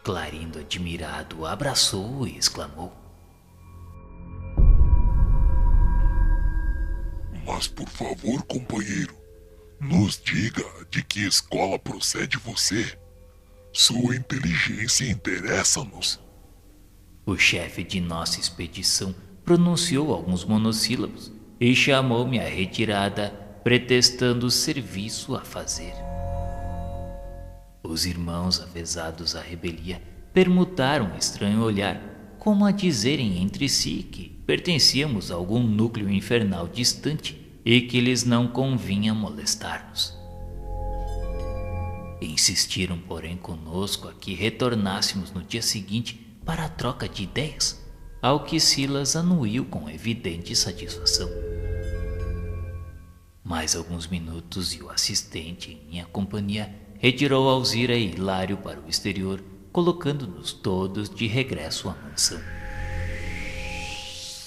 Clarindo, admirado, abraçou-o e exclamou: Mas por favor, companheiro, nos diga de que escola procede você. Sua inteligência interessa-nos. O chefe de nossa expedição pronunciou alguns monossílabos e chamou-me à retirada, pretextando serviço a fazer. Os irmãos, avezados à rebelia, permutaram um estranho olhar, como a dizerem entre si que pertencíamos a algum núcleo infernal distante e que lhes não convinha molestar-nos. Insistiram, porém, conosco a que retornássemos no dia seguinte para a troca de ideias, ao que Silas anuiu com evidente satisfação. Mais alguns minutos e o assistente, em minha companhia, retirou Alzira e Hilário para o exterior, colocando-nos todos de regresso à mansão.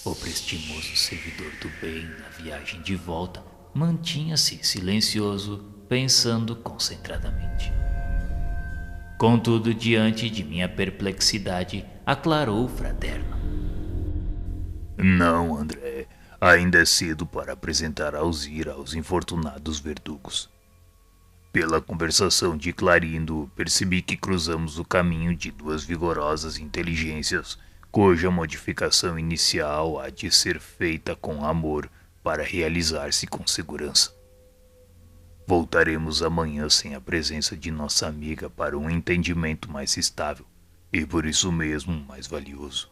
O prestimoso servidor do bem, na viagem de volta, mantinha-se silencioso, pensando concentradamente. Contudo, diante de minha perplexidade, aclarou o fraterno: Não, André. Ainda é cedo para apresentar Alzira aos infortunados verdugos. Pela conversação de Clarindo, percebi que cruzamos o caminho de duas vigorosas inteligências, cuja modificação inicial há de ser feita com amor para realizar-se com segurança. Voltaremos amanhã sem a presença de nossa amiga para um entendimento mais estável e por isso mesmo mais valioso.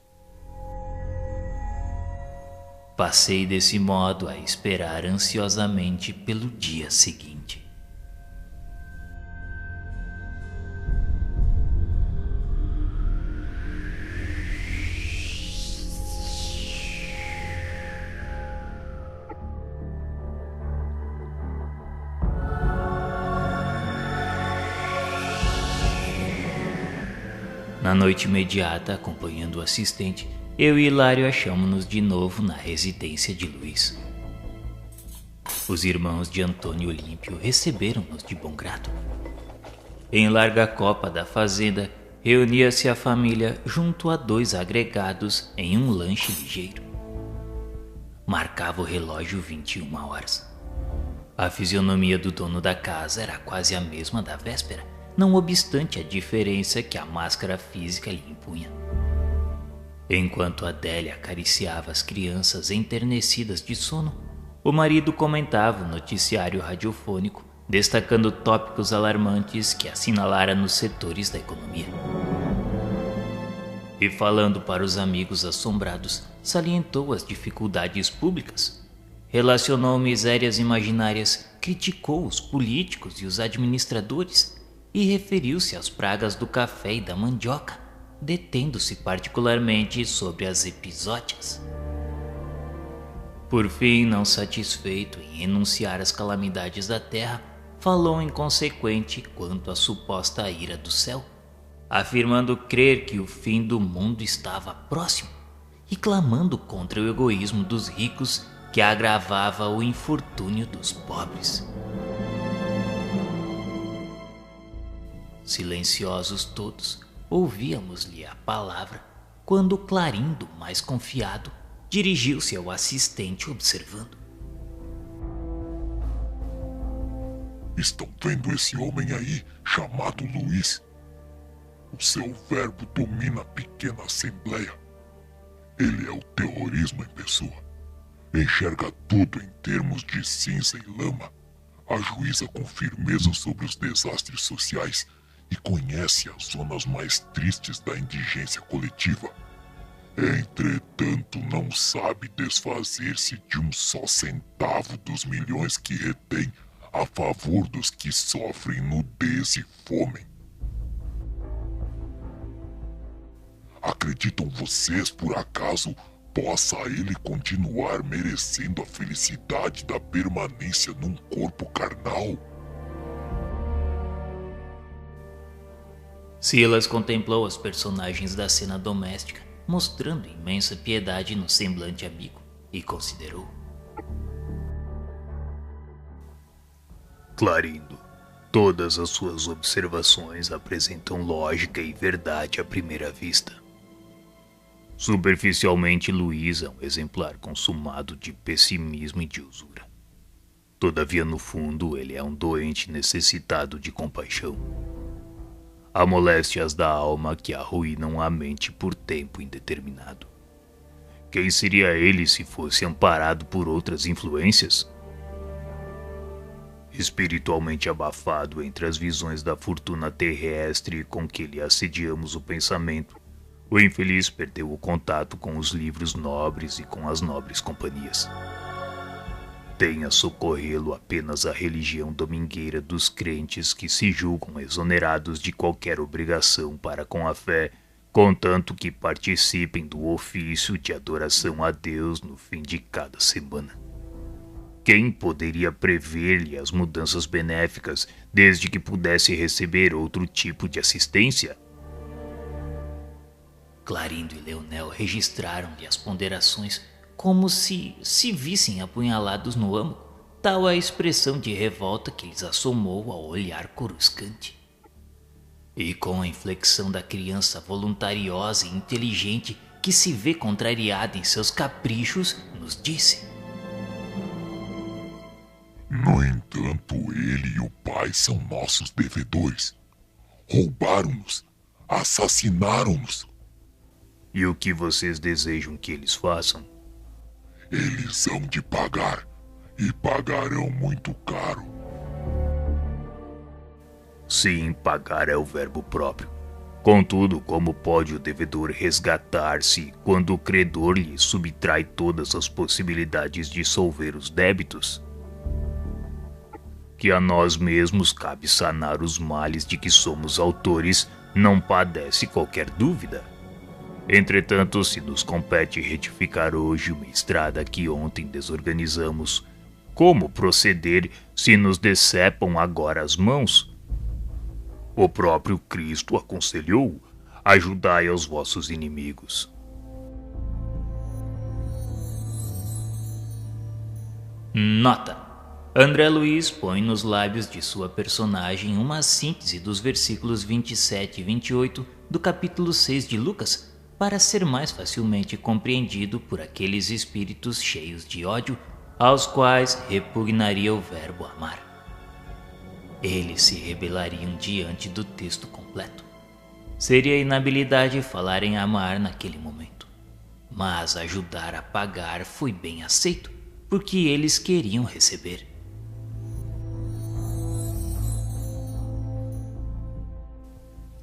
Passei desse modo a esperar ansiosamente pelo dia seguinte. Na noite imediata, acompanhando o assistente, eu e Hilário achamos-nos de novo na residência de Luiz. Os irmãos de Antônio Olímpio receberam-nos de bom grado. Em larga copa da fazenda, reunia-se a família junto a dois agregados em um lanche ligeiro. Marcava o relógio 21 horas. A fisionomia do dono da casa era quase a mesma da véspera, não obstante a diferença que a máscara física lhe impunha. Enquanto Adélia acariciava as crianças enternecidas de sono, o marido comentava o noticiário radiofônico, destacando tópicos alarmantes que assinalara nos setores da economia. E falando para os amigos assombrados, salientou as dificuldades públicas, relacionou misérias imaginárias, criticou os políticos e os administradores e referiu-se às pragas do café e da mandioca, detendo-se particularmente sobre as epizótias. Por fim, não satisfeito em enunciar as calamidades da terra, falou inconsequente quanto à suposta ira do céu, afirmando crer que o fim do mundo estava próximo e clamando contra o egoísmo dos ricos que agravava o infortúnio dos pobres. Silenciosos todos, ouvíamos-lhe a palavra, quando Clarindo, mais confiado, dirigiu-se ao assistente observando: Estão vendo esse homem aí, chamado Luiz? O seu verbo domina a pequena assembleia. Ele é o terrorismo em pessoa. Enxerga tudo em termos de cinza e lama, ajuiza com firmeza sobre os desastres sociais e conhece as zonas mais tristes da indigência coletiva. Entretanto, não sabe desfazer-se de um só centavo dos milhões que retém a favor dos que sofrem nudez e fome. Acreditam vocês, por acaso, possa ele continuar merecendo a felicidade da permanência num corpo carnal? Silas contemplou os personagens da cena doméstica, mostrando imensa piedade no semblante amigo, e considerou: Clarindo, Todas as suas observações apresentam lógica e verdade à primeira vista. Superficialmente, Luiz é um exemplar consumado de pessimismo e de usura. Todavia, no fundo, ele é um doente necessitado de compaixão. Há moléstias da alma que arruinam a mente por tempo indeterminado. Quem seria ele se fosse amparado por outras influências? Espiritualmente abafado entre as visões da fortuna terrestre com que lhe assediamos o pensamento, o infeliz perdeu o contato com os livros nobres e com as nobres companhias. Tem a socorrê-lo apenas a religião domingueira dos crentes que se julgam exonerados de qualquer obrigação para com a fé, contanto que participem do ofício de adoração a Deus no fim de cada semana. Quem poderia prever-lhe as mudanças benéficas desde que pudesse receber outro tipo de assistência? Clarindo e Leonel registraram-lhe as ponderações como se vissem apunhalados no âmago, tal a expressão de revolta que lhes assomou ao olhar coruscante. E com a inflexão da criança voluntariosa e inteligente que se vê contrariada em seus caprichos, nos disse: No entanto, ele e o pai são nossos devedores. Roubaram-nos, assassinaram-nos. E o que vocês desejam que eles façam? Eles hão de pagar, e pagarão muito caro. Sim, pagar é o verbo próprio. Contudo, como pode o devedor resgatar-se quando o credor lhe subtrai todas as possibilidades de solver os débitos? Que a nós mesmos cabe sanar os males de que somos autores, não padece qualquer dúvida. Entretanto, se nos compete retificar hoje uma estrada que ontem desorganizamos, como proceder se nos decepam agora as mãos? O próprio Cristo aconselhou: ajudai aos vossos inimigos. Nota: André Luiz põe nos lábios de sua personagem uma síntese dos versículos 27 e 28 do capítulo 6 de Lucas, para ser mais facilmente compreendido por aqueles espíritos cheios de ódio aos quais repugnaria o verbo amar. Eles se rebelariam diante do texto completo. Seria inabilidade falar em amar naquele momento, mas ajudar a pagar foi bem aceito, porque eles queriam receber.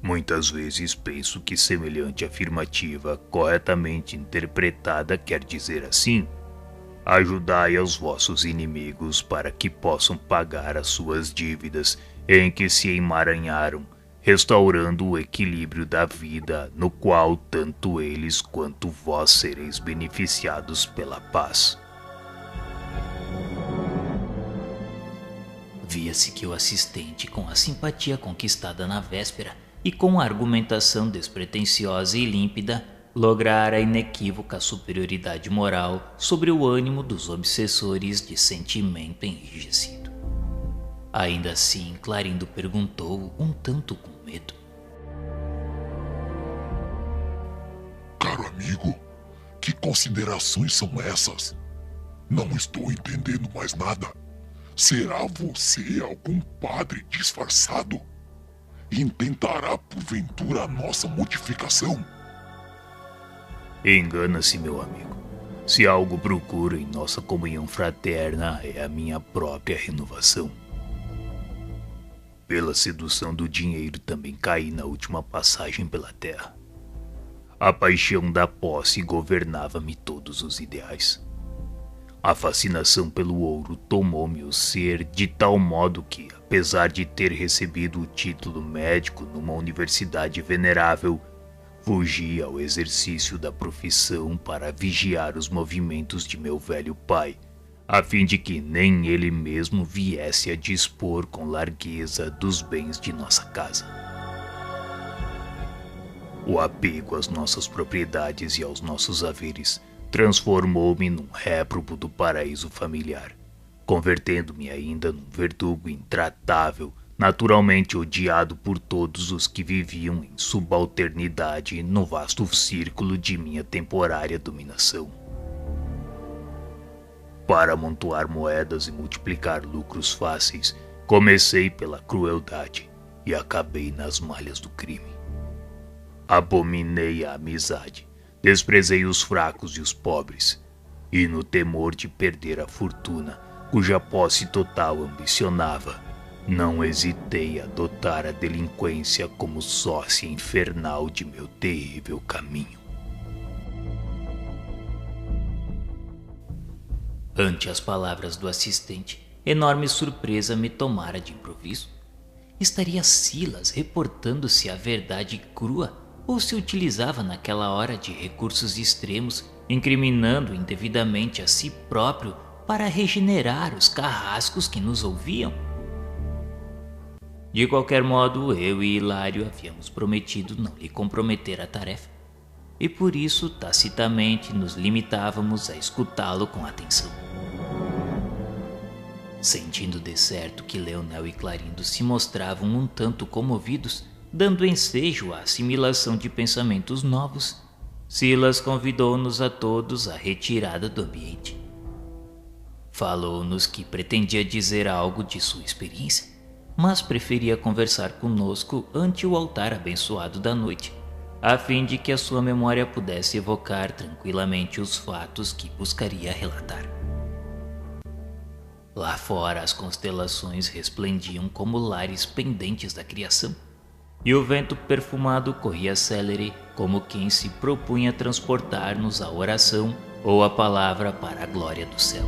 Muitas vezes penso que semelhante afirmativa, corretamente interpretada, quer dizer assim: ajudai aos vossos inimigos para que possam pagar as suas dívidas em que se emaranharam, restaurando o equilíbrio da vida, no qual tanto eles quanto vós sereis beneficiados pela paz. Via-se que o assistente, com a simpatia conquistada na véspera e com a argumentação despretensiosa e límpida, lograra inequívoca superioridade moral sobre o ânimo dos obsessores de sentimento enrijecido. Ainda assim, Clarindo perguntou, um tanto com medo: Caro amigo, que considerações são essas? Não estou entendendo mais nada. Será você algum padre disfarçado? Intentará porventura a nossa modificação? Engana-se, meu amigo. Se algo procuro em nossa comunhão fraterna, é a minha própria renovação. Pela sedução do dinheiro também caí na última passagem pela terra. A paixão da posse governava-me todos os ideais. A fascinação pelo ouro tomou-me o ser de tal modo que, apesar de ter recebido o título médico numa universidade venerável, fugi ao exercício da profissão para vigiar os movimentos de meu velho pai, a fim de que nem ele mesmo viesse a dispor com largueza dos bens de nossa casa. O apego às nossas propriedades e aos nossos haveres transformou-me num réprobo do paraíso familiar, convertendo-me ainda num verdugo intratável naturalmente odiado por todos os que viviam em subalternidade no vasto círculo de minha temporária dominação. Para amontoar moedas e multiplicar lucros fáceis, comecei pela crueldade e acabei nas malhas do crime. Abominei a amizade, desprezei os fracos e os pobres, e no temor de perder a fortuna, cuja posse total ambicionava, não hesitei em adotar a delinquência como sócia infernal de meu terrível caminho. Ante as palavras do assistente, enorme surpresa me tomara de improviso. Estaria Silas reportando-se a verdade crua ou se utilizava naquela hora de recursos extremos, incriminando indevidamente a si próprio para regenerar os carrascos que nos ouviam? De qualquer modo, eu e Hilário havíamos prometido não lhe comprometer a tarefa, e por isso tacitamente nos limitávamos a escutá-lo com atenção. Sentindo de certo que Leonel e Clarindo se mostravam um tanto comovidos, dando ensejo à assimilação de pensamentos novos, Silas convidou-nos a todos à retirada do ambiente. Falou-nos que pretendia dizer algo de sua experiência, mas preferia conversar conosco ante o altar abençoado da noite, a fim de que a sua memória pudesse evocar tranquilamente os fatos que buscaria relatar. Lá fora as constelações resplendiam como lares pendentes da criação, e o vento perfumado corria célere como quem se propunha transportar-nos à oração ou a palavra para a glória do céu.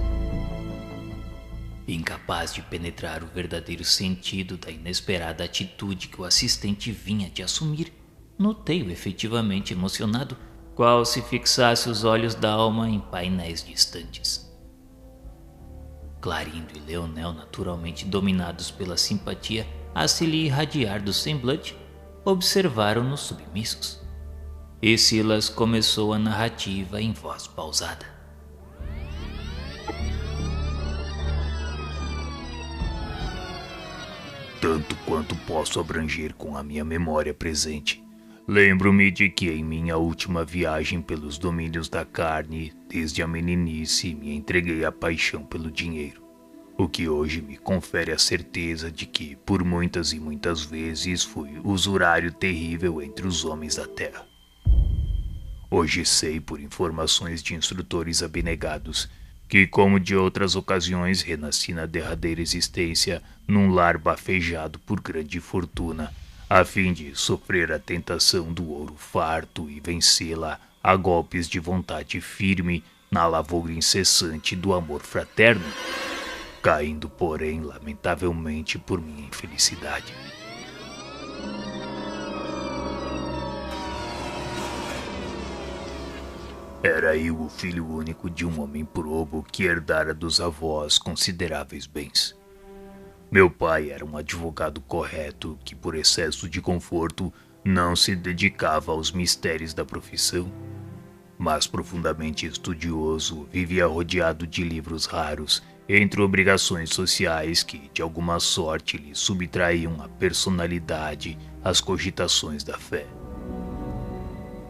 Incapaz de penetrar o verdadeiro sentido da inesperada atitude que o assistente vinha de assumir, notei-o efetivamente emocionado, qual se fixasse os olhos da alma em painéis distantes. Clarindo e Leonel, naturalmente dominados pela simpatia a se lhe irradiar do semblante, observaram-nos submissos. E Silas começou a narrativa em voz pausada. Tanto quanto posso abranger com a minha memória presente, lembro-me de que em minha última viagem pelos domínios da carne, desde a meninice, me entreguei à paixão pelo dinheiro, o que hoje me confere a certeza de que, por muitas e muitas vezes, fui usurário terrível entre os homens da terra. Hoje sei, por informações de instrutores abnegados, que, como de outras ocasiões, renasci na derradeira existência num lar bafejado por grande fortuna, a fim de sofrer a tentação do ouro farto e vencê-la a golpes de vontade firme na lavoura incessante do amor fraterno, caindo, porém, lamentavelmente por minha infelicidade. Era eu o filho único de um homem probo que herdara dos avós consideráveis bens. Meu pai era um advogado correto que, por excesso de conforto, não se dedicava aos mistérios da profissão, mas profundamente estudioso, vivia rodeado de livros raros, entre obrigações sociais que, de alguma sorte, lhe subtraíam a personalidade às cogitações da fé.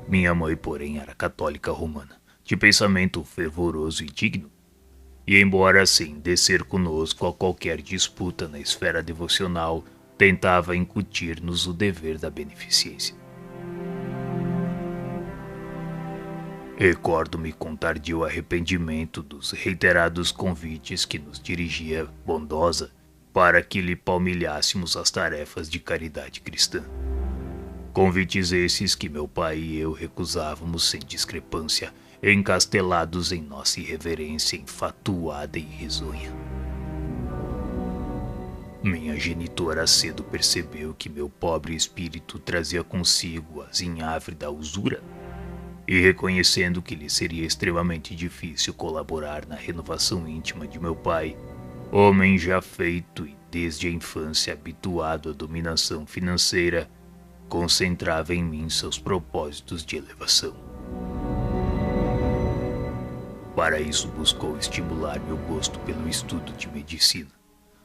Minha mãe, porém, era católica romana, de pensamento fervoroso e digno, e embora sem descer conosco a qualquer disputa na esfera devocional, tentava incutir-nos o dever da beneficência. Recordo-me com tardio arrependimento dos reiterados convites que nos dirigia bondosa para que lhe palmilhássemos as tarefas de caridade cristã. Convites esses que meu pai e eu recusávamos sem discrepância, encastelados em nossa irreverência enfatuada e risonha. Minha genitora cedo percebeu que meu pobre espírito trazia consigo a zinhavre da usura, e reconhecendo que lhe seria extremamente difícil colaborar na renovação íntima de meu pai, homem já feito e desde a infância habituado à dominação financeira, concentrava em mim seus propósitos de elevação. Para isso buscou estimular meu gosto pelo estudo de medicina,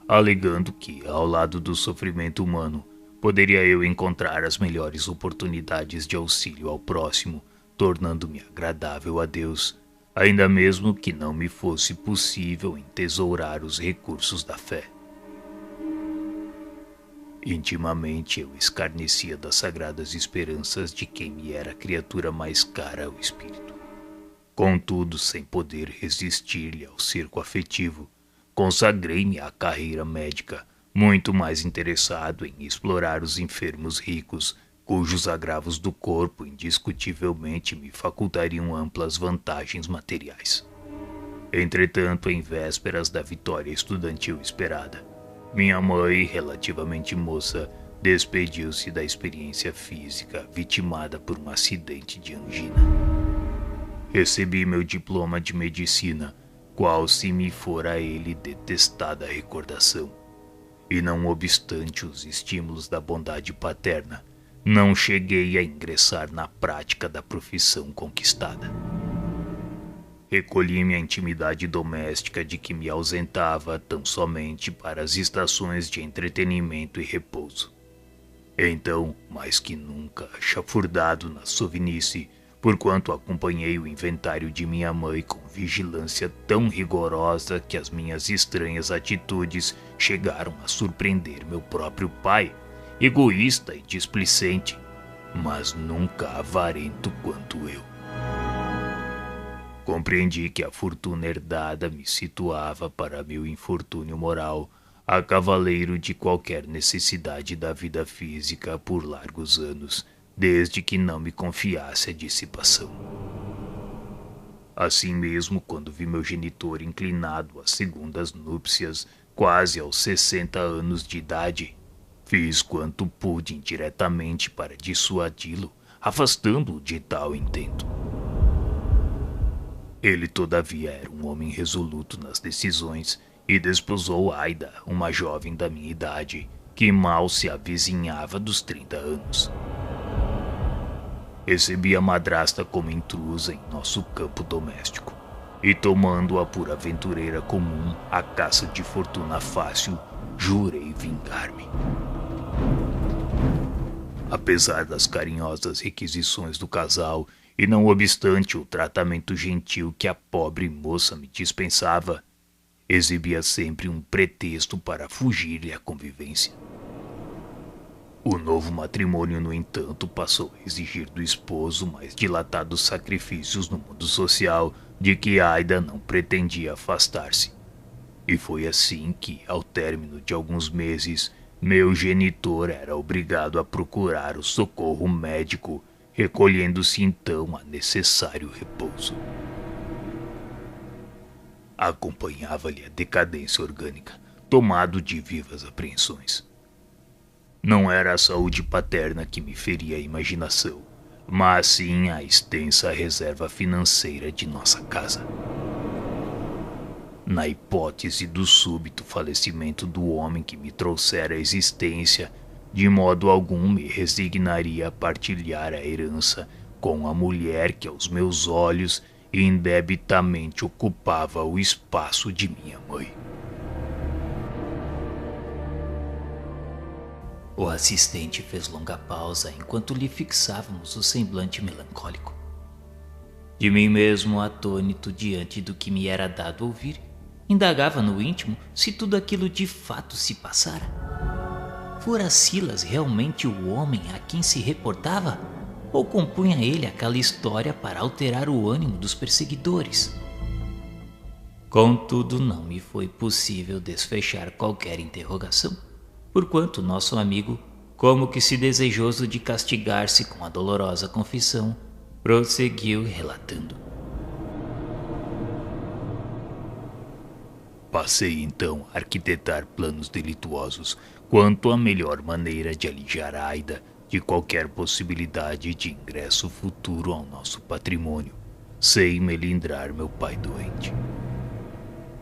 alegando que, ao lado do sofrimento humano, poderia eu encontrar as melhores oportunidades de auxílio ao próximo, tornando-me agradável a Deus, ainda mesmo que não me fosse possível entesourar os recursos da fé. Intimamente eu escarnecia das sagradas esperanças de quem me era a criatura mais cara ao espírito. Contudo, sem poder resistir-lhe ao cerco afetivo, consagrei-me à carreira médica, muito mais interessado em explorar os enfermos ricos, cujos agravos do corpo indiscutivelmente me facultariam amplas vantagens materiais. Entretanto, em vésperas da vitória estudantil esperada, minha mãe, relativamente moça, despediu-se da experiência física vitimada por um acidente de angina. Recebi meu diploma de medicina, qual se me fora ele detestada recordação. E não obstante os estímulos da bondade paterna, não cheguei a ingressar na prática da profissão conquistada. Recolhi-me à intimidade doméstica de que me ausentava tão somente para as estações de entretenimento e repouso. Então, mais que nunca, chafurdado na sovinice, porquanto acompanhei o inventário de minha mãe com vigilância tão rigorosa que as minhas estranhas atitudes chegaram a surpreender meu próprio pai, egoísta e displicente, mas nunca avarento quanto eu. Compreendi que a fortuna herdada me situava para meu infortúnio moral a cavaleiro de qualquer necessidade da vida física por largos anos, desde que não me confiasse a dissipação. Assim mesmo, quando vi meu genitor inclinado às segundas núpcias, quase aos 60 anos de idade, fiz quanto pude indiretamente para dissuadi-lo, afastando-o de tal intento. Ele, todavia, era um homem resoluto nas decisões e desposou Aida, uma jovem da minha idade, que mal se avizinhava dos 30 anos. Recebi a madrasta como intrusa em nosso campo doméstico, e tomando-a por aventureira comum à caça de fortuna fácil, jurei vingar-me. Apesar das carinhosas requisições do casal, e não obstante o tratamento gentil que a pobre moça me dispensava, exibia sempre um pretexto para fugir-lhe à convivência. O novo matrimônio, no entanto, passou a exigir do esposo mais dilatados sacrifícios no mundo social de que Aida não pretendia afastar-se. E foi assim que, ao término de alguns meses, meu genitor era obrigado a procurar o socorro médico, recolhendo-se então a necessário repouso. Acompanhava-lhe a decadência orgânica, tomado de vivas apreensões. Não era a saúde paterna que me feria a imaginação, mas sim a extensa reserva financeira de nossa casa. Na hipótese do súbito falecimento do homem que me trouxera a existência, de modo algum me resignaria a partilhar a herança com a mulher que aos meus olhos indebitamente ocupava o espaço de minha mãe. O assistente fez longa pausa enquanto lhe fixávamos o semblante melancólico. De mim mesmo, atônito diante do que me era dado ouvir, indagava no íntimo se tudo aquilo de fato se passara. Fora Silas realmente o homem a quem se reportava? Ou compunha ele aquela história para alterar o ânimo dos perseguidores? Contudo, não me foi possível desfechar qualquer interrogação, porquanto nosso amigo, como que se desejoso de castigar-se com a dolorosa confissão, prosseguiu relatando. Passei então a arquitetar planos delituosos quanto à melhor maneira de alijar Aida de qualquer possibilidade de ingresso futuro ao nosso patrimônio, sem melindrar meu pai doente.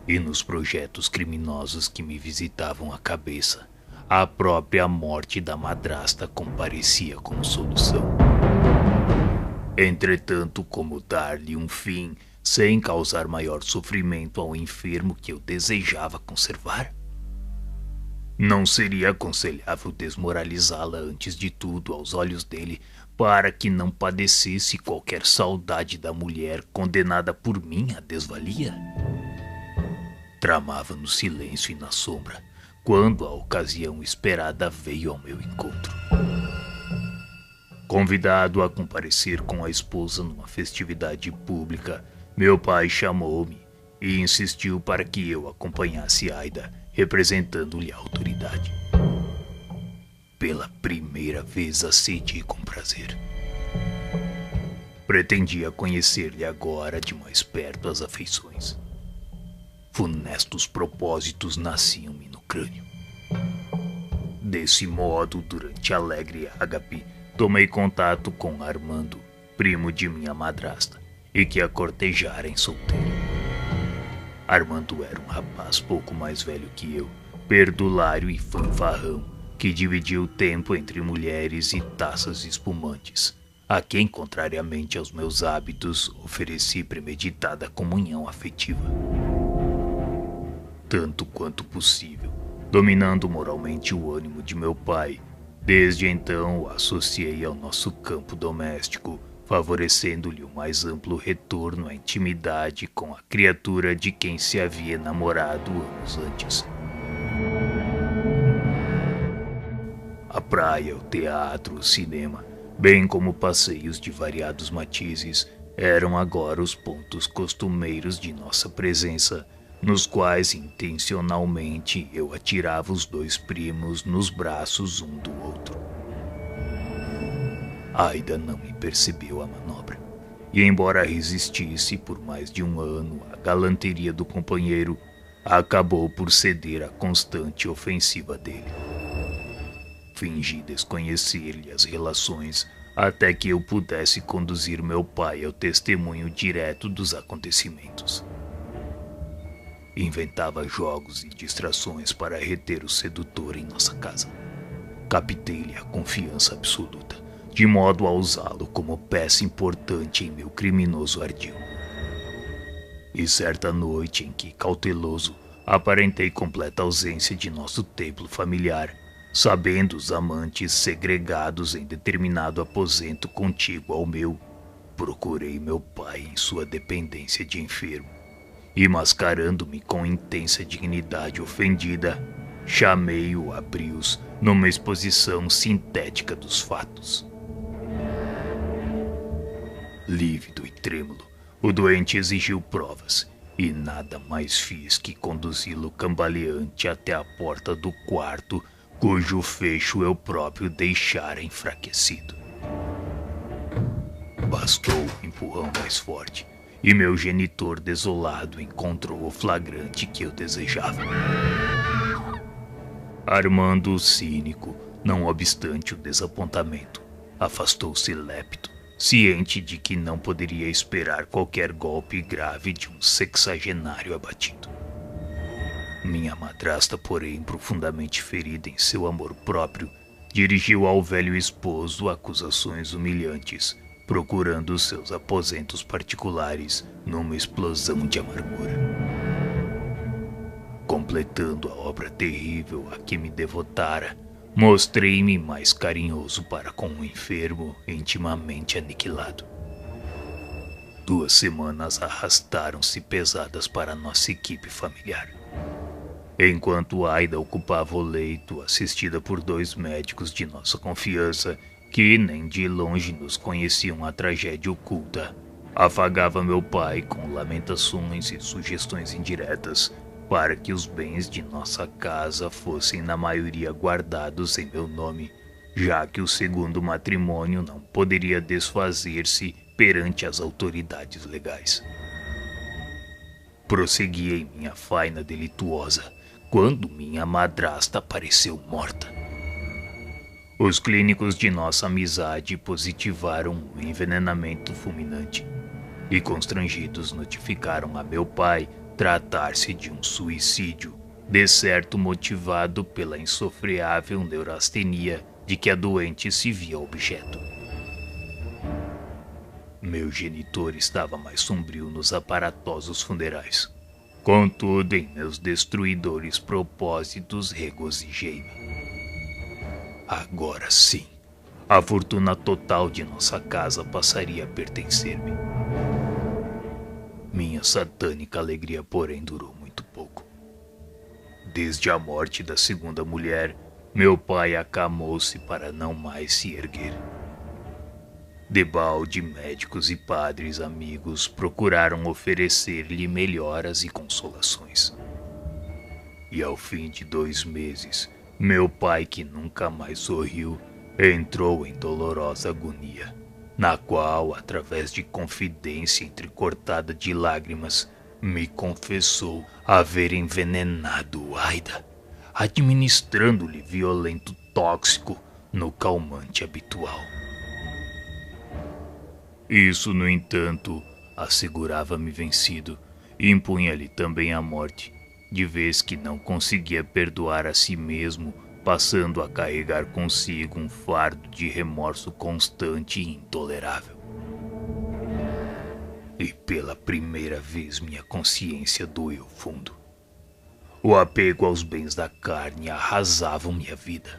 E nos projetos criminosos que me visitavam a cabeça, a própria morte da madrasta comparecia como solução. Entretanto, como dar-lhe um fim sem causar maior sofrimento ao enfermo que eu desejava conservar? Não seria aconselhável desmoralizá-la antes de tudo aos olhos dele, para que não padecesse qualquer saudade da mulher condenada por mim à desvalia? Tramava no silêncio e na sombra, quando a ocasião esperada veio ao meu encontro. Convidado a comparecer com a esposa numa festividade pública, meu pai chamou-me e insistiu para que eu acompanhasse Aida, representando-lhe a autoridade. Pela primeira vez acedi com prazer. Pretendia conhecer-lhe agora de mais perto as afeições. Funestos propósitos nasciam-me no crânio. Desse modo, durante a alegre ágape, tomei contato com Armando, primo de minha madrasta, e que a cortejara em solteiro. Armando era um rapaz pouco mais velho que eu, perdulário e fanfarrão, que dividia o tempo entre mulheres e taças espumantes, a quem, contrariamente aos meus hábitos, ofereci premeditada comunhão afetiva. Tanto quanto possível, dominando moralmente o ânimo de meu pai, desde então o associei ao nosso campo doméstico, favorecendo-lhe o mais amplo retorno à intimidade com a criatura de quem se havia namorado anos antes. A praia, o teatro, o cinema, bem como passeios de variados matizes, eram agora os pontos costumeiros de nossa presença, nos quais intencionalmente eu atirava os dois primos nos braços um do outro. Aida não me percebeu a manobra, e embora resistisse por mais de um ano à galanteria do companheiro, acabou por ceder à constante ofensiva dele. Fingi desconhecer-lhe as relações até que eu pudesse conduzir meu pai ao testemunho direto dos acontecimentos. Inventava jogos e distrações para reter o sedutor em nossa casa. Captei-lhe a confiança absoluta, de modo a usá-lo como peça importante em meu criminoso ardil. E certa noite em que, cauteloso, aparentei completa ausência de nosso templo familiar, sabendo os amantes segregados em determinado aposento contíguo ao meu, procurei meu pai em sua dependência de enfermo, e mascarando-me com intensa dignidade ofendida, chamei-o a brios numa exposição sintética dos fatos. Lívido e trêmulo, o doente exigiu provas, e nada mais fiz que conduzi-lo cambaleante até a porta do quarto, cujo fecho eu próprio deixara enfraquecido. Bastou um empurrão mais forte, e meu genitor desolado encontrou o flagrante que eu desejava. Armando, cínico, não obstante o desapontamento, afastou-se lépido, ciente de que não poderia esperar qualquer golpe grave de um sexagenário abatido. Minha madrasta, porém, profundamente ferida em seu amor próprio, dirigiu ao velho esposo acusações humilhantes, procurando seus aposentos particulares numa explosão de amargura. Completando a obra terrível a que me devotara, mostrei-me mais carinhoso para com o enfermo intimamente aniquilado. 2 semanas arrastaram-se pesadas para nossa equipe familiar. Enquanto Aida ocupava o leito, assistida por 2 médicos de nossa confiança, que nem de longe nos conheciam a tragédia oculta, afagava meu pai com lamentações e sugestões indiretas para que os bens de nossa casa fossem na maioria guardados em meu nome, já que o segundo matrimônio não poderia desfazer-se perante as autoridades legais. Prossegui em minha faina delituosa, quando minha madrasta apareceu morta. Os clínicos de nossa amizade positivaram um envenenamento fulminante e, constrangidos, notificaram a meu pai tratar-se de um suicídio, de certo motivado pela insofreável neurastenia de que a doente se via objeto. Meu genitor estava mais sombrio nos aparatosos funerais. Contudo, em meus destruidores propósitos, regozijei-me. Agora sim, a fortuna total de nossa casa passaria a pertencer-me. Minha satânica alegria, porém, durou muito pouco. Desde a morte da segunda mulher, meu pai acamou-se para não mais se erguer. Debalde, médicos e padres amigos procuraram oferecer-lhe melhoras e consolações. E ao fim de 2 meses, meu pai, que nunca mais sorriu, entrou em dolorosa agonia, na qual, através de confidência entrecortada de lágrimas, me confessou haver envenenado Aida, administrando-lhe violento tóxico no calmante habitual. Isso, no entanto, assegurava-me vencido e impunha-lhe também a morte, de vez que não conseguia perdoar a si mesmo, passando a carregar consigo um fardo de remorso constante e intolerável. E pela primeira vez minha consciência doeu fundo. O apego aos bens da carne arrasava minha vida.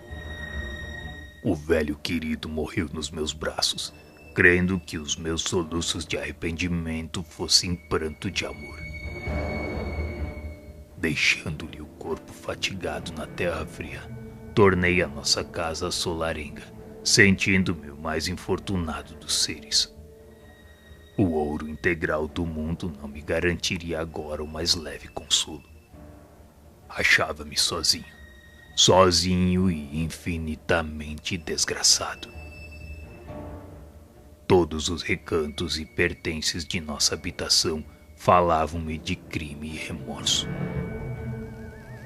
O velho querido morreu nos meus braços, crendo que os meus soluços de arrependimento fossem pranto de amor. Deixando-lhe o corpo fatigado na terra fria, tornei a nossa casa solarenga, sentindo-me o mais infortunado dos seres. O ouro integral do mundo não me garantiria agora o mais leve consolo. Achava-me sozinho e infinitamente desgraçado. Todos os recantos e pertences de nossa habitação falavam-me de crime e remorso.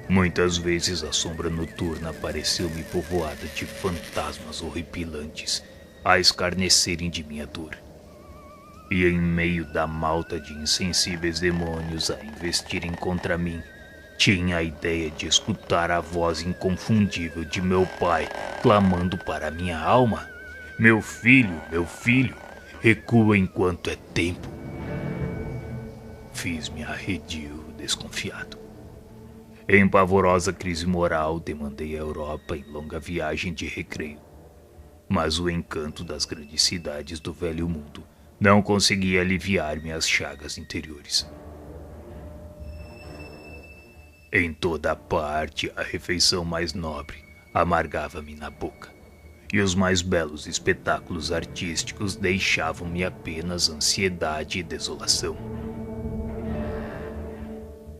Muitas vezes a sombra noturna pareceu-me povoada de fantasmas horripilantes a escarnecerem de minha dor. E em meio da malta de insensíveis demônios a investirem contra mim, tinha a ideia de escutar a voz inconfundível de meu pai clamando para minha alma: meu filho, recua enquanto é tempo. Fiz-me arredio desconfiado. Em pavorosa crise moral, demandei a Europa em longa viagem de recreio. Mas o encanto das grandes cidades do velho mundo não conseguia aliviar-me as chagas interiores. Em toda parte, a refeição mais nobre amargava-me na boca, e os mais belos espetáculos artísticos deixavam-me apenas ansiedade e desolação.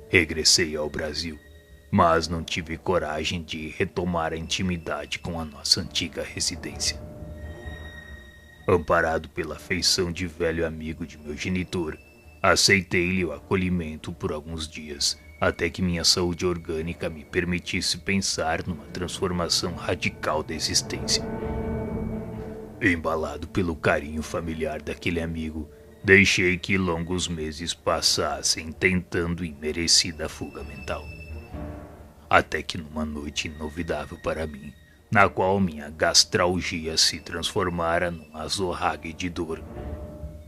Regressei ao Brasil, mas não tive coragem de retomar a intimidade com a nossa antiga residência. Amparado pela afeição de velho amigo de meu genitor, aceitei-lhe o acolhimento por alguns dias, até que minha saúde orgânica me permitisse pensar numa transformação radical da existência. Embalado pelo carinho familiar daquele amigo, deixei que longos meses passassem tentando imerecida fuga mental. Até que numa noite inovidável para mim, na qual minha gastralgia se transformara num azorrague de dor,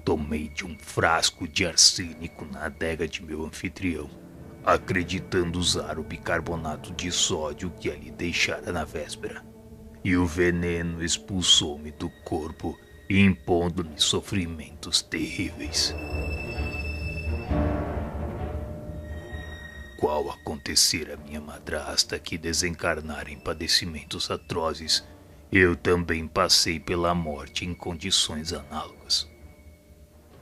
tomei de um frasco de arsênico na adega de meu anfitrião, acreditando usar o bicarbonato de sódio que ali deixara na véspera, e o veneno expulsou-me do corpo, impondo-me sofrimentos terríveis. Qual acontecera a minha madrasta que desencarnara em padecimentos atrozes, eu também passei pela morte em condições análogas.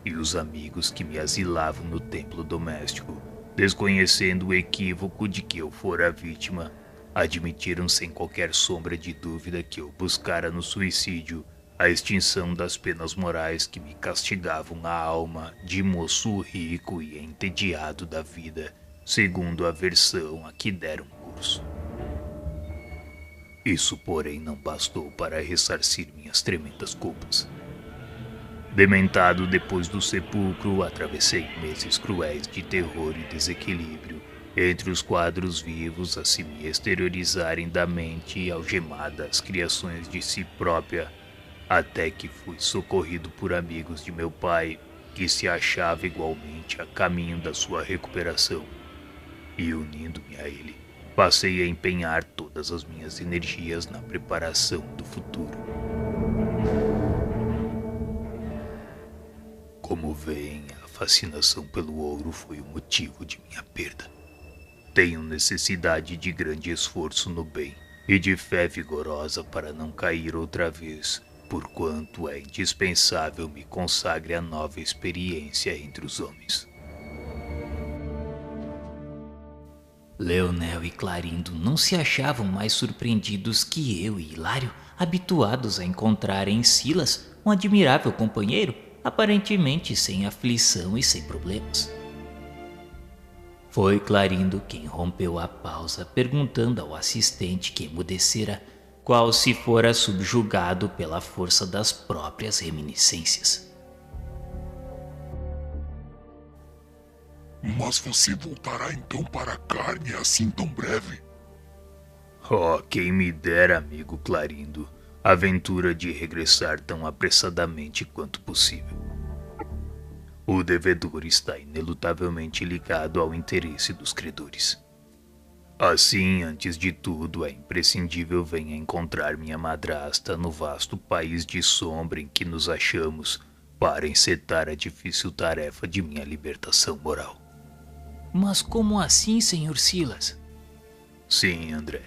E os amigos que me asilavam no templo doméstico, desconhecendo o equívoco de que eu fora vítima, admitiram sem qualquer sombra de dúvida que eu buscara no suicídio a extinção das penas morais que me castigavam a alma de moço rico e entediado da vida, segundo a versão a que deram curso. Isso, porém, não bastou para ressarcir minhas tremendas culpas. Dementado depois do sepulcro, atravessei meses cruéis de terror e desequilíbrio entre os quadros vivos a se me exteriorizarem da mente algemada às criações de si própria, até que fui socorrido por amigos de meu pai, que se achava igualmente a caminho da sua recuperação, e, unindo-me a ele, passei a empenhar todas as minhas energias na preparação do futuro. Como veem, a fascinação pelo ouro foi o motivo de minha perda. Tenho necessidade de grande esforço no bem e de fé vigorosa para não cair outra vez, porquanto é indispensável me consagre a nova experiência entre os homens. Leonel e Clarindo não se achavam mais surpreendidos que eu e Hilário, habituados a encontrar em Silas um admirável companheiro, aparentemente sem aflição e sem problemas. Foi Clarindo quem rompeu a pausa, perguntando ao assistente que emudecera qual se fora subjugado pela força das próprias reminiscências. Mas você voltará então para a carne assim tão breve? Oh, quem me dera, amigo Clarindo, a aventura de regressar tão apressadamente quanto possível. O devedor está inelutavelmente ligado ao interesse dos credores. Assim, antes de tudo, é imprescindível venha encontrar minha madrasta no vasto país de sombra em que nos achamos para encetar a difícil tarefa de minha libertação moral. Mas como assim, Sr. Silas? Sim, André.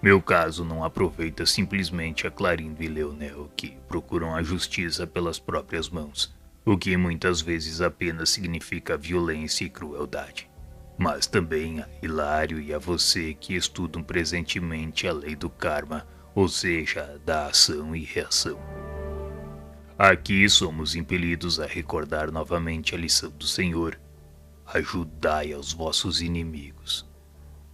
Meu caso não aproveita simplesmente a Clarindo e Leonel, que procuram a justiça pelas próprias mãos, o que muitas vezes apenas significa violência e crueldade. Mas também a Hilário e a você que estudam presentemente a lei do karma, ou seja, da ação e reação. Aqui somos impelidos a recordar novamente a lição do Senhor: ajudai aos vossos inimigos.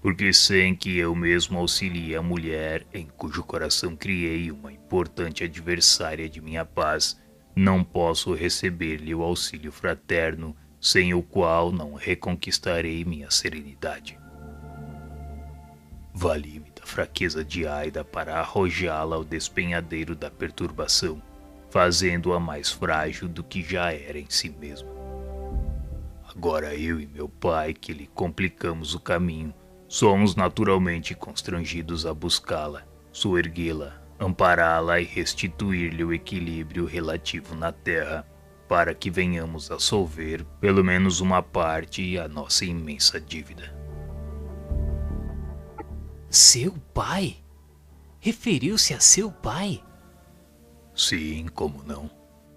Porque sem que eu mesmo auxilie a mulher em cujo coração criei uma importante adversária de minha paz, não posso receber-lhe o auxílio fraterno, sem o qual não reconquistarei minha serenidade. Vali-me da fraqueza de Aida para arrojá-la ao despenhadeiro da perturbação, fazendo-a mais frágil do que já era em si mesma. Agora eu e meu pai, que lhe complicamos o caminho, somos naturalmente constrangidos a buscá-la, soerguê-la, ampará-la e restituir-lhe o equilíbrio relativo na terra, para que venhamos a solver, pelo menos uma parte, a nossa imensa dívida. Seu pai? Referiu-se a seu pai? Sim, como não?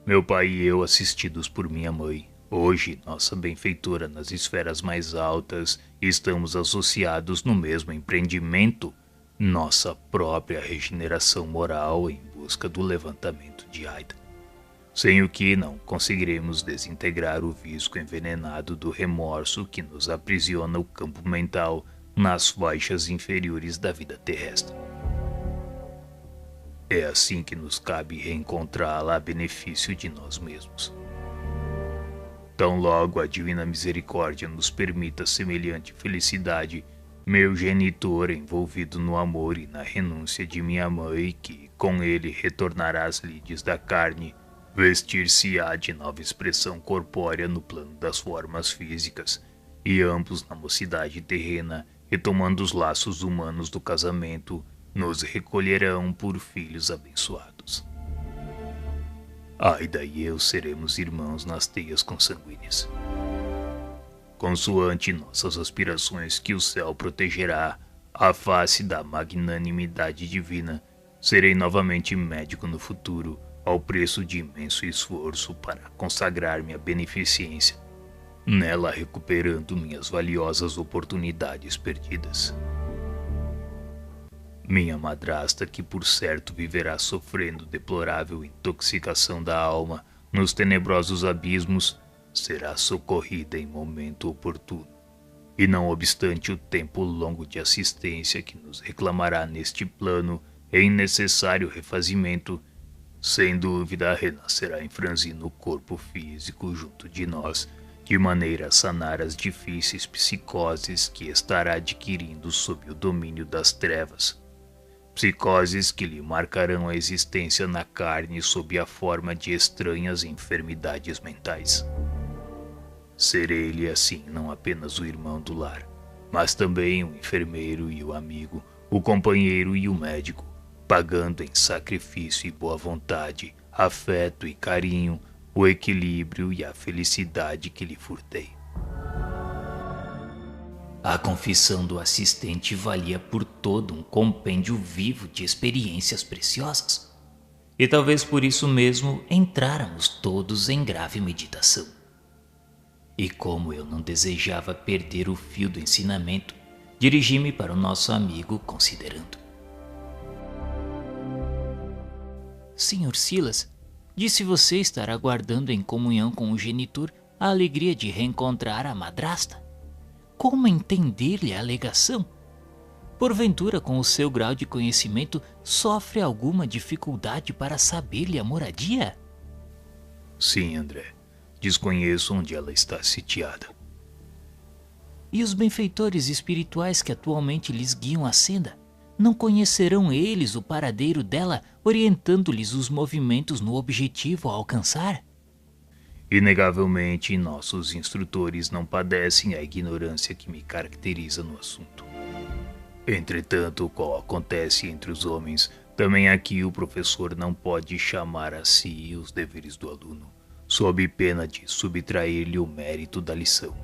Meu pai e eu, assistidos por minha mãe, hoje nossa benfeitora nas esferas mais altas, estamos associados no mesmo empreendimento, nossa própria regeneração moral em busca do levantamento de Aida. Sem o que não conseguiremos desintegrar o visco envenenado do remorso que nos aprisiona o campo mental nas faixas inferiores da vida terrestre. É assim que nos cabe reencontrá-la a benefício de nós mesmos. Tão logo a divina misericórdia nos permita semelhante felicidade, meu genitor, envolvido no amor e na renúncia de minha mãe, que com ele retornará às lides da carne, vestir-se-á de nova expressão corpórea no plano das formas físicas, e ambos na mocidade terrena, retomando os laços humanos do casamento, nos recolherão por filhos abençoados. Aida e eu seremos irmãos nas teias consanguíneas. Consoante nossas aspirações que o céu protegerá, à face da magnanimidade divina, serei novamente médico no futuro, ao preço de imenso esforço para consagrar minha beneficência, nela recuperando minhas valiosas oportunidades perdidas. Minha madrasta, que por certo viverá sofrendo deplorável intoxicação da alma nos tenebrosos abismos, será socorrida em momento oportuno, e não obstante o tempo longo de assistência que nos reclamará neste plano em necessário refazimento, sem dúvida renascerá em franzino corpo físico junto de nós, de maneira a sanar as difíceis psicoses que estará adquirindo sob o domínio das trevas. Psicoses que lhe marcarão a existência na carne sob a forma de estranhas enfermidades mentais. Serei-lhe assim não apenas o irmão do lar, mas também o enfermeiro e o amigo, o companheiro e o médico, pagando em sacrifício e boa vontade, afeto e carinho, o equilíbrio e a felicidade que lhe furtei. A confissão do assistente valia por todo um compêndio vivo de experiências preciosas. E talvez por isso mesmo entráramos todos em grave meditação. E como eu não desejava perder o fio do ensinamento, dirigi-me para o nosso amigo considerando. Senhor Silas, disse você estar aguardando em comunhão com o genitor a alegria de reencontrar a madrasta. Como entender-lhe a alegação? Porventura, com o seu grau de conhecimento, sofre alguma dificuldade para saber-lhe a moradia? Sim, André. Desconheço onde ela está sitiada. E os benfeitores espirituais que atualmente lhes guiam a senda? Não conhecerão eles o paradeiro dela, orientando-lhes os movimentos no objetivo a alcançar? Inegavelmente, nossos instrutores não padecem a ignorância que me caracteriza no assunto. Entretanto, qual acontece entre os homens, também aqui o professor não pode chamar a si os deveres do aluno, sob pena de subtrair-lhe o mérito da lição.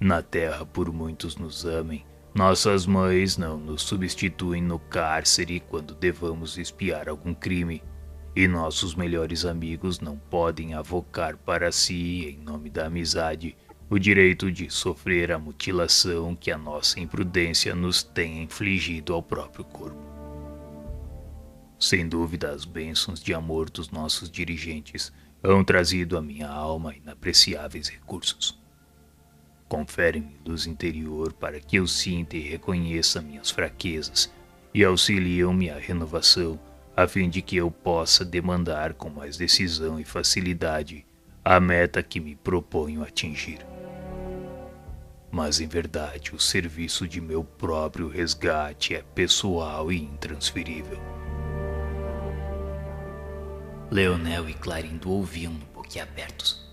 Na terra, por muitos nos amem, nossas mães não nos substituem no cárcere quando devamos espiar algum crime, e nossos melhores amigos não podem avocar para si, em nome da amizade, o direito de sofrer a mutilação que a nossa imprudência nos tem infligido ao próprio corpo. Sem dúvida, as bênçãos de amor dos nossos dirigentes hão trazido à minha alma inapreciáveis recursos. Conferem-me luz interior para que eu sinta e reconheça minhas fraquezas e auxiliam-me à renovação, a fim de que eu possa demandar com mais decisão e facilidade a meta que me proponho atingir. Mas, em verdade, o serviço de meu próprio resgate é pessoal e intransferível. Leonel e Clarindo ouviam-no boquiabertos.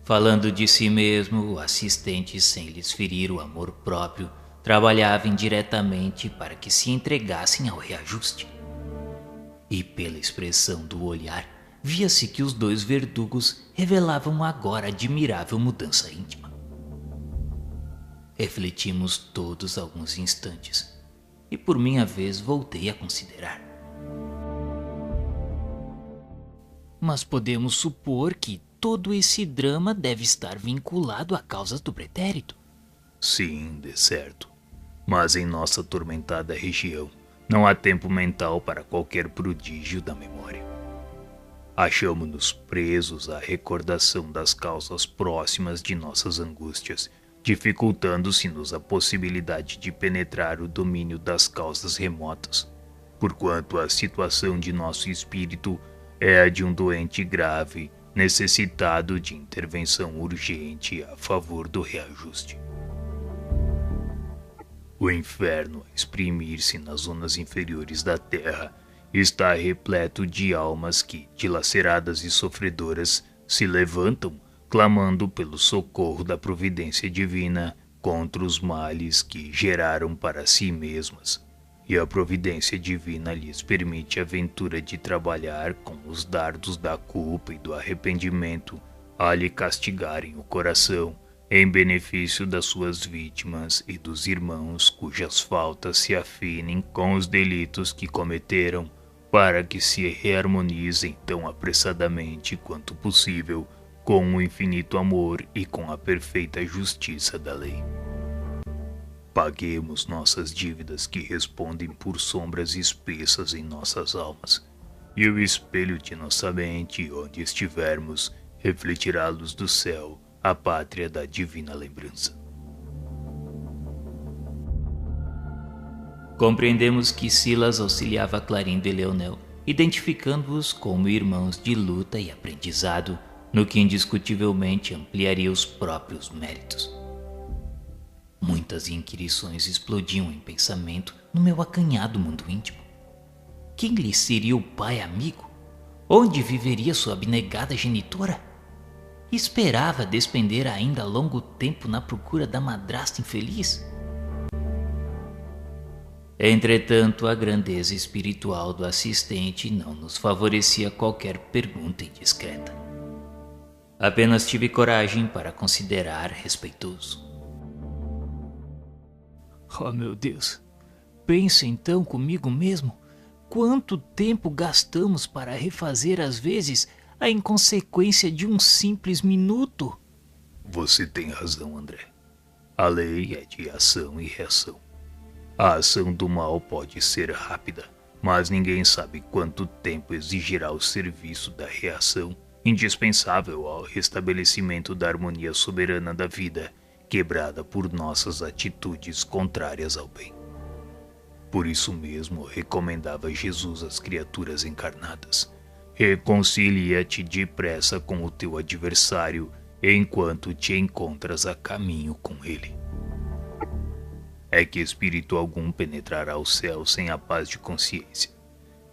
Falando de si mesmo, o assistente, sem lhes ferir o amor próprio, trabalhava indiretamente para que se entregassem ao reajuste. E pela expressão do olhar, via-se que os dois verdugos revelavam agora admirável mudança íntima. Refletimos todos alguns instantes, e por minha vez voltei a considerar. Mas podemos supor que todo esse drama deve estar vinculado a causas do pretérito. Sim, de certo. Mas em nossa atormentada região, não há tempo mental para qualquer prodígio da memória. Achamo-nos presos à recordação das causas próximas de nossas angústias, dificultando-se-nos a possibilidade de penetrar o domínio das causas remotas, porquanto a situação de nosso espírito é a de um doente grave, necessitado de intervenção urgente a favor do reajuste. O inferno, a exprimir-se nas zonas inferiores da terra, está repleto de almas que, dilaceradas e sofredoras, se levantam, clamando pelo socorro da providência divina contra os males que geraram para si mesmas, e a providência divina lhes permite a ventura de trabalhar com os dardos da culpa e do arrependimento a lhe castigarem o coração, em benefício das suas vítimas e dos irmãos cujas faltas se afinem com os delitos que cometeram, para que se reharmonizem tão apressadamente quanto possível com o infinito amor e com a perfeita justiça da lei. Paguemos nossas dívidas que respondem por sombras espessas em nossas almas, e o espelho de nossa mente, onde estivermos, refletirá a luz do céu, a pátria da divina lembrança. Compreendemos que Silas auxiliava Clarindo e Leonel, identificando-os como irmãos de luta e aprendizado, no que indiscutivelmente ampliaria os próprios méritos. Muitas inquirições explodiam em pensamento no meu acanhado mundo íntimo. Quem lhe seria o pai amigo? Onde viveria sua abnegada genitora? Esperava despender ainda longo tempo na procura da madrasta infeliz? Entretanto, a grandeza espiritual do assistente não nos favorecia qualquer pergunta indiscreta. Apenas tive coragem para considerar respeitoso. Oh, meu Deus! Pensa então comigo mesmo quanto tempo gastamos para refazer às vezes a inconsequência de um simples minuto. Você tem razão, André. A lei é de ação e reação. A ação do mal pode ser rápida, mas ninguém sabe quanto tempo exigirá o serviço da reação, indispensável ao restabelecimento da harmonia soberana da vida, quebrada por nossas atitudes contrárias ao bem. Por isso mesmo recomendava Jesus às criaturas encarnadas: reconcilia-te depressa com o teu adversário enquanto te encontras a caminho com ele. É que espírito algum penetrará o céu sem a paz de consciência.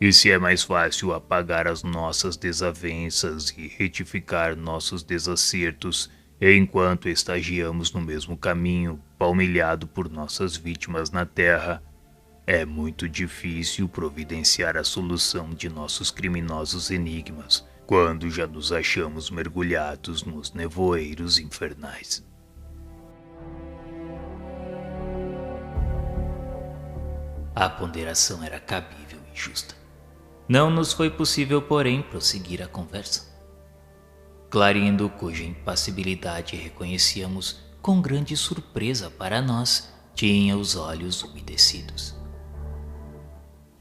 E se é mais fácil apagar as nossas desavenças e retificar nossos desacertos enquanto estagiamos no mesmo caminho, palmilhado por nossas vítimas na terra, é muito difícil providenciar a solução de nossos criminosos enigmas, quando já nos achamos mergulhados nos nevoeiros infernais. A ponderação era cabível e justa. Não nos foi possível, porém, prosseguir a conversa. Clarindo, cuja impassibilidade reconhecíamos com grande surpresa para nós, tinha os olhos umedecidos.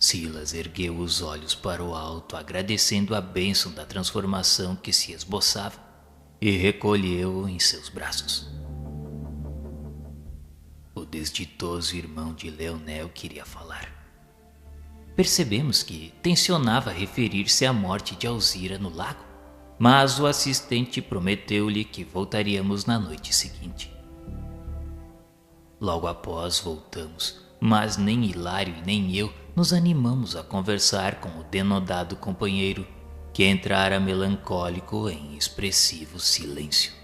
Silas ergueu os olhos para o alto, agradecendo a bênção da transformação que se esboçava, e recolheu-o em seus braços. O desditoso irmão de Leonel queria falar. Percebemos que tencionava referir-se à morte de Alzira no lago, mas o assistente prometeu-lhe que voltaríamos na noite seguinte. Logo após voltamos, mas nem Hilário e nem eu nos animamos a conversar com o denodado companheiro, que entrara melancólico em expressivo silêncio.